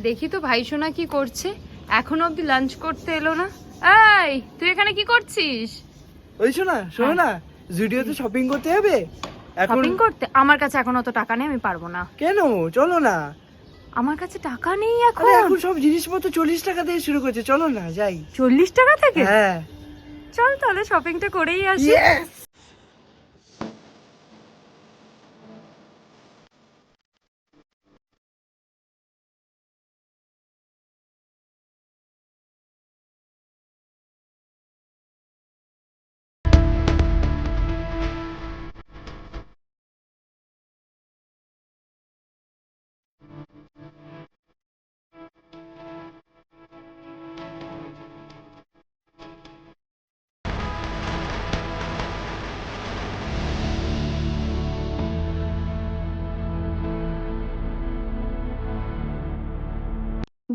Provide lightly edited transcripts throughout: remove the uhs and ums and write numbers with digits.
দেখি তো ভাই সোনা কি করছে, এখনো অব্দি লাঞ্চ করতে এলো না। এই তুই এখানে কি করছিস? ওই শোনা শোনো না, জুডিওতে শপিং করতে যাবে এখন। শপিং করতে? আমার কাছে এখন অত টাকা নেই, আমি পারবো না। কেন? চলো না। আমার কাছে টাকা নেই আরে এখন। এখন সব জিনিসপত্র 40 টাকা থেকে শুরু করছে, চলো না যাই। 40 টাকা থেকে? হ্যাঁ। চল তাহলে শপিংটা করেই আসি। Yes!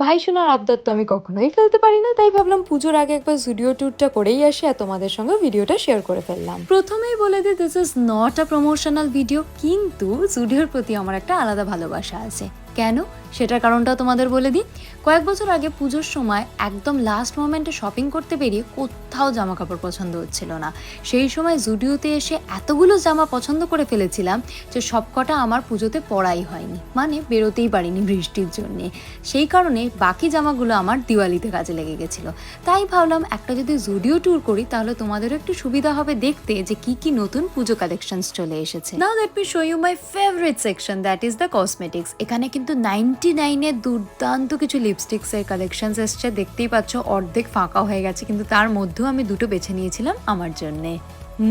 ভাই শোনার আবদার তো আমি কখনোই ফেলতে পারি না, তাই ভাবলাম পুজোর আগে একবার জুডিও ট্যুরটা করেই আসি আর তোমাদের সঙ্গে ভিডিওটা শেয়ার করে ফেললাম। প্রথমেই বলে দিই, this is not a promotional video, কিন্তু জুডিওর প্রতি আমার একটা আলাদা ভালোবাসা আছে। কেন, সেটার কারণটাও তোমাদের বলে দিই। কয়েক বছর আগে পুজোর সময় একদম লাস্ট মোমেন্টে শপিং করতে বেরিয়ে কোথাও জামা কাপড় পছন্দ হচ্ছিল না। সেই সময় জুডিওতে এসে এতগুলো জামা পছন্দ করে ফেলেছিলাম যে সবকটা আমার পুজোতে পরাই হয়নি, মানে বেরোতেই পারিনি বৃষ্টির জন্যে। সেই কারণে বাকি জামাগুলো আমার দিওয়ালিতে কাজে লেগে গেছিলো। তাই ভাবলাম একটা যদি জুডিও ট্যুর করি তাহলে তোমাদেরও একটু সুবিধা হবে দেখতে যে কি কি নতুন পুজো কালেকশনস চলে এসেছে। Now let me show you my favourite section, that is the cosmetics. এখানে কিন্তু 99-এর দুর্দান্ত কিছু লিপস্টিক্স এর কালেকশনস এসছে, দেখতেই পাচ্ছ অর্ধেক ফাঁকা হয়ে গেছে, কিন্তু তার মধ্যেও আমি দুটো বেছে নিয়েছিলাম আমার জন্যে।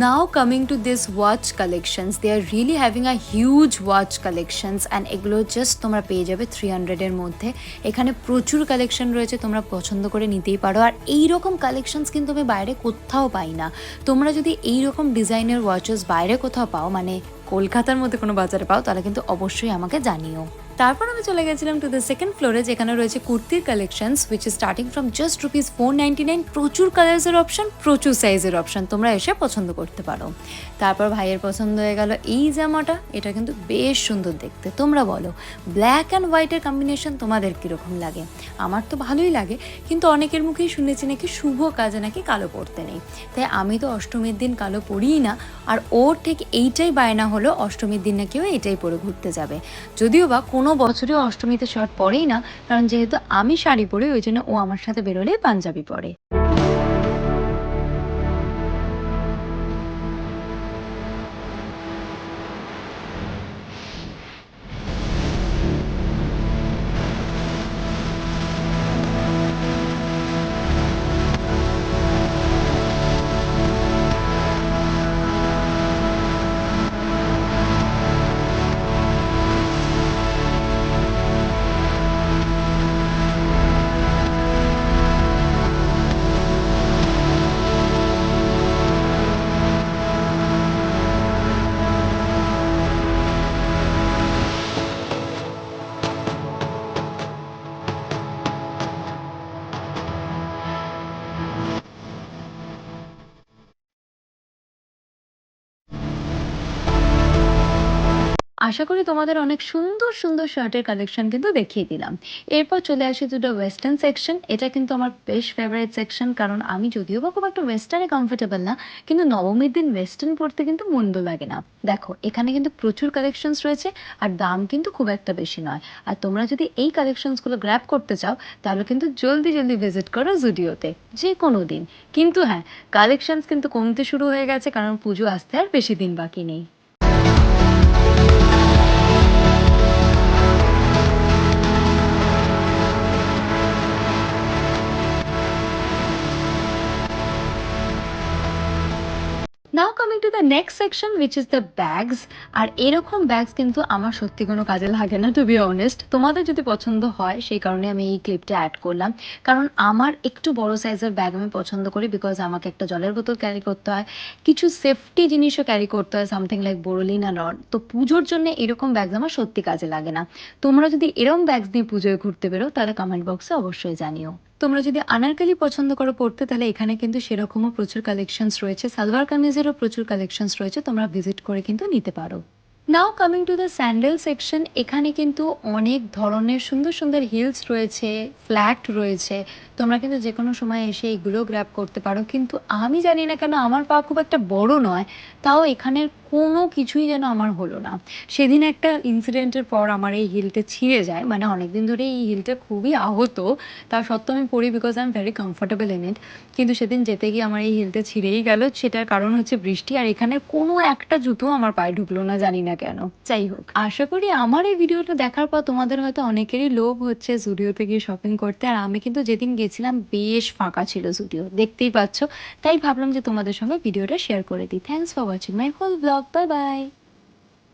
Now coming to this watch collections, they are really having a huge watch collections and এগুলো জাস্ট তোমরা পেয়ে যাবে 300 এর মধ্যে। এখানে প্রচুর কালেকশন রয়েছে, তোমরা পছন্দ করে নিতেই পারো। আর এই রকম কালেকশনস কিন্তু আমি বাইরে কোথাও পাই না। তোমরা যদি এই রকম ডিজাইনের ওয়াচেস বাইরে কোথাও পাও, মানে কলকাতার মধ্যে কোনো বাজারে পাও, তাহলে কিন্তু অবশ্যই আমাকে জানিও। তারপর আমি চলে গেছিলাম টু দ্য সেকেন্ড ফ্লোরে, যেখানে রয়েছে কুর্তির collections which is starting from just ₹499। প্রচুর কালার্সের অপশন, প্রচুর সাইজের অপশন, তোমরা এসে পছন্দ করতে পারো। তারপর ভাইয়ের পছন্দ হয়ে গেল এই জামাটা, এটা কিন্তু বেশ সুন্দর দেখতে। তোমরা বলো ব্ল্যাক অ্যান্ড হোয়াইটের কম্বিনেশন তোমাদের কীরকম লাগে? আমার তো ভালোই লাগে, কিন্তু অনেকের মুখেই শুনেছি নাকি শুভ কাজে নাকি কালো পরতে নেই। তাই আমি তো অষ্টমীর দিন কালো পরিই না, আর ওর ঠিক এইটাই বায়না হলো অষ্টমীর দিন নাকিও এটাই পরে ঘুরতে যাবে। যদিও বা কোনো বছরে অষ্টমীতে শার্ট পরেই না, কারণ যেহেতু আমি শাড়ি পরি ওই জন্য ও আমার সাথে বেরোলে পাঞ্জাবি পরে। আশা করি তোমাদের অনেক সুন্দর সুন্দর শার্টের কালেকশন কিন্তু দেখিয়ে দিলাম। এরপর চলে আসি দুটো ওয়েস্টার্ন সেকশন। এটা কিন্তু আমার বেশ ফেভারিট সেকশন, কারণ আমি যদিও বা খুব একটা ওয়েস্টার্নে কমফোর্টেবল না, কিন্তু নবমীর দিন ওয়েস্টার্ন পরতে কিন্তু মন্দ লাগে না। দেখো এখানে কিন্তু প্রচুর কালেকশনস রয়েছে, আর দাম কিন্তু খুব একটা বেশি নয়। আর তোমরা যদি এই কালেকশনসগুলো গ্র্যাব করতে চাও তাহলে কিন্তু জলদি জলদি ভিজিট করো জুডিওতে যে কোনো দিন। কিন্তু হ্যাঁ, কালেকশনস কিন্তু কমতে শুরু হয়ে গেছে, কারণ পুজো আসতে আর বেশি দিন বাকি নেই। Now coming to the next section which is the bags. আর এরকম ব্যাগস কিন্তু আমার সত্যি কোনো কাজে লাগে না, টু বি অনেস্ট। তোমাদের যদি পছন্দ হয় সেই কারণে আমি এই ক্লিপটা অ্যাড করলাম, কারণ আমার একটু বড় সাইজের ব্যাগ আমি পছন্দ করি, বিকজ আমাকে একটা জলের বোতল ক্যারি করতে হয়, কিছু সেফটি জিনিসও ক্যারি করতে হয়, সামথিং লাইক বোরোলিন আর রড। তো পুজোর জন্য এরকম ব্যাগস আমার সত্যি কাজে লাগে না। তোমরা যদি এরকম ব্যাগস নিয়ে পুজোয় ঘুরতে বেরো তাহলে কমেন্ট বক্সে অবশ্যই জানিও। তোমরা যদি আনারকলি পছন্দ করো পড়তে, তাহলে এখানে কিন্তু সেরকমও প্রচুর কালেকশনস রয়েছে, সালোয়ার কামিজেরও প্রচুর কালেকশনস রয়েছে, তোমরা ভিজিট করে কিন্তু নিতে পারো। নাও coming to the sandal section, এখানে কিন্তু অনেক ধরনের সুন্দর সুন্দর হিলস রয়েছে, ফ্ল্যাট রয়েছে। তোমরা কিন্তু যে কোনো সময় এসে এগুলো গ্র্যাব করতে পারো। কিন্তু আমি জানি না কেন আমার পা খুব একটা বড় নয়, তাও এখানের কোনো কিছুই যেন আমার হলো না। সেদিন একটা ইনসিডেন্টের পর আমার এই হিলটা ছিঁড়ে যায়, মানে অনেকদিন ধরে এই হিলটা খুবই আহত, তা সত্ত্বেও আমি পরি because I am very comfortable in it. কিন্তু সেদিন যেতে গিয়ে আমার এই হিলটা ছিঁড়েই গেল, সেটার কারণ হচ্ছে বৃষ্টি, আর এখানে কোনো একটা জুতো আমার পায়ে ঢুকলো না, জানি না কেন। যাই হোক, আশা করি আমার এই ভিডিওটা দেখার পর তোমাদের হয়তো অনেকেরই লোভ হচ্ছে জুডিওতে গিয়ে শপিং করতে। আর আমি কিন্তু যেদিন গেছিলাম বেশ ফাঁকা ছিল জুডিও, দেখতেই পাচ্ছ, তাই ভাবলাম যে তোমাদের সঙ্গে ভিডিওটা শেয়ার করে দিই। Thanks for watching my whole blog, bye by.